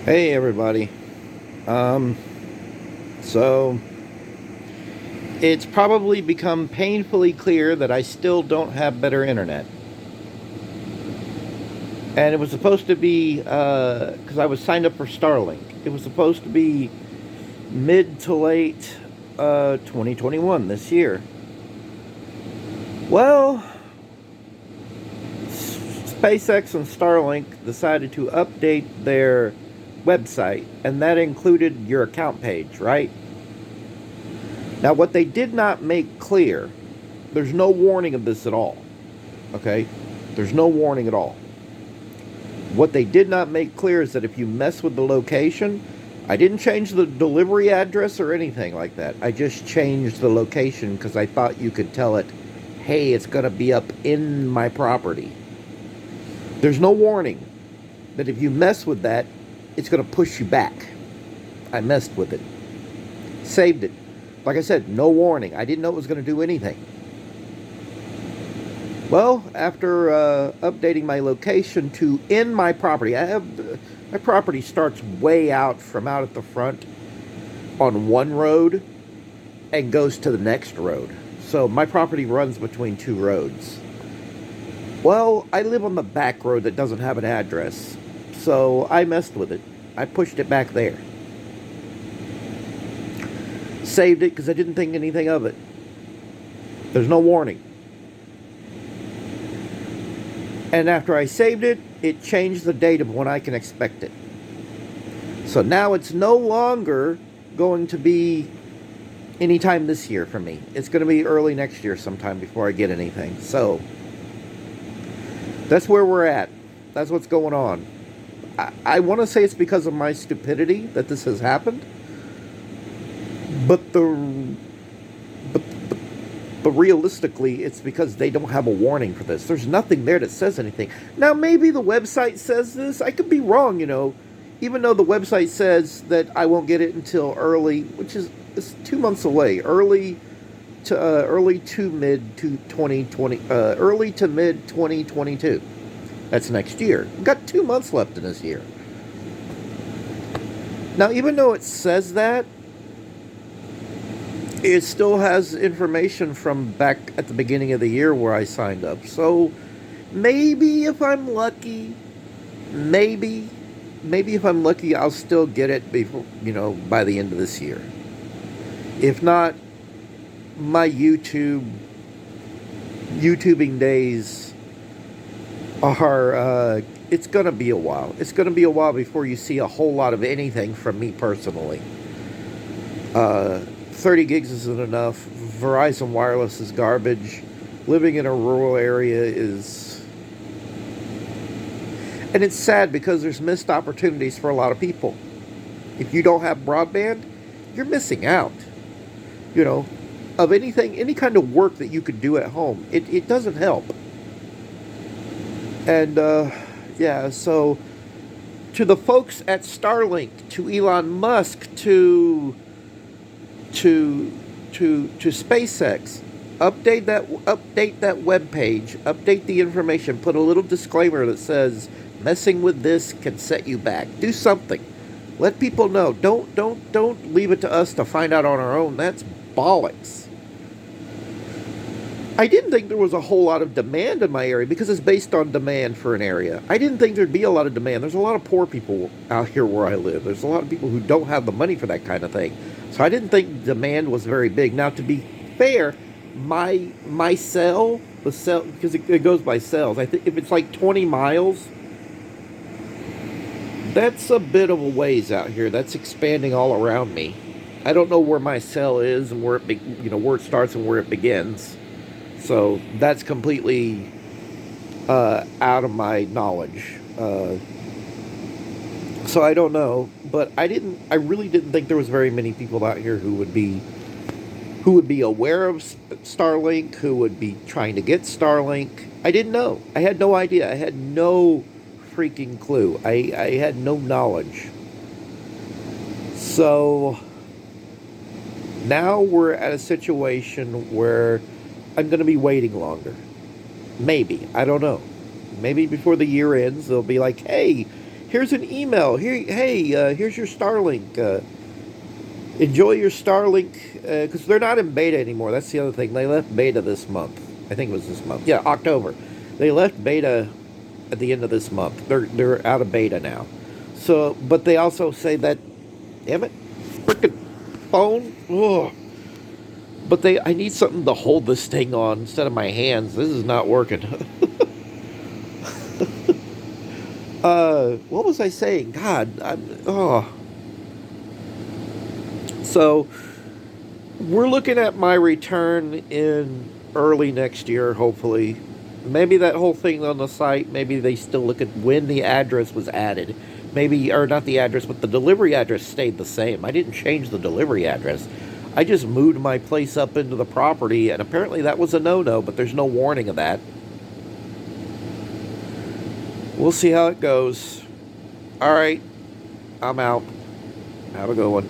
Hey everybody. Um, so it's probably become painfully clear that I still don't have better internet. And it was supposed to be, because I was signed up for Starlink. It was supposed to be mid to late 2021 this year. Well, SpaceX and Starlink decided to update their website, and that included your account page, right? Now, what they did not make clear, there's no warning of this at all. Okay? There's no warning at all. What they did not make clear is that if you mess with the location, I didn't change the delivery address or anything like that. I just changed the location because I thought you could tell it, hey, it's going to be up in my property. There's no warning that if you mess with that, it's going to push you back. I messed with it. Saved it. Like I said, no warning. I didn't know it was going to do anything. Well, after updating my location to in my property, my property starts way out from out at the front on one road and goes to the next road. So my property runs between two roads. Well, I live on the back road that doesn't have an address, so I messed with it. I pushed it back there. Saved it because I didn't think anything of it. There's no warning. And after I saved it, it changed the date of when I can expect it. So now it's no longer going to be anytime this year for me. It's going to be early next year sometime before I get anything. So that's where we're at. That's what's going on. I want to say it's because of my stupidity that this has happened. But but realistically, it's because they don't have a warning for this. There's nothing there that says anything. Now, maybe the website says this. I could be wrong, even though the website says that I won't get it until early, which is it's 2 months away, early to mid to 2020, early to mid 2022. That's next year. We've got 2 months left in this year. Now, even though it says that, it still has information from back at the beginning of the year where I signed up. So maybe if I'm lucky, maybe if I'm lucky, I'll still get it before, by the end of this year. If not, my YouTubing days are, it's going to be a while. It's going to be a while before you see a whole lot of anything from me personally. 30 gigs isn't enough. Verizon Wireless is garbage. Living in a rural area is... And it's sad because there's missed opportunities for a lot of people. If you don't have broadband, you're missing out. Of anything, any kind of work that you could do at home. It doesn't help. And, yeah, so to the folks at Starlink, to Elon Musk, to SpaceX, update that web page, update the information, put a little disclaimer that says messing with this can set you back. Do something. Let people know. Don't leave it to us to find out on our own. That's bollocks. I didn't think there was a whole lot of demand in my area because it's based on demand for an area. I didn't think there'd be a lot of demand. There's a lot of poor people out here where I live. There's a lot of people who don't have the money for that kind of thing. So I didn't think demand was very big. Now, to be fair, my cell, the cell, because it goes by cells. I think if it's like 20 miles, that's a bit of a ways out here. That's expanding all around me. I don't know where my cell is and where where it starts and where it begins. So that's completely out of my knowledge. So I don't know, but I really didn't think there was very many people out here who would be aware of Starlink, who would be trying to get Starlink. I didn't know. I had no idea. I had no freaking clue. I had no knowledge. So now we're at a situation where I'm going to be waiting longer. Maybe. I don't know. Maybe before the year ends, they'll be like, hey, Here's an email. Here, hey, here's your Starlink. Enjoy your Starlink, because they're not in beta anymore. That's the other thing. They left beta this month. I think it was this month. Yeah, October. They left beta at the end of this month. They're out of beta now. So, but they also say that, damn it, frickin' phone. Ugh. But I need something to hold this thing on instead of my hands. This is not working. What was I saying? God, So, we're looking at my return in early next year, hopefully. Maybe that whole thing on the site, maybe they still look at when the address was added. Maybe, or not the address, but the delivery address stayed the same. I didn't change the delivery address. I just moved my place up into the property, and apparently that was a no-no, but there's no warning of that. We'll see how it goes. All right, I'm out. Have a good one.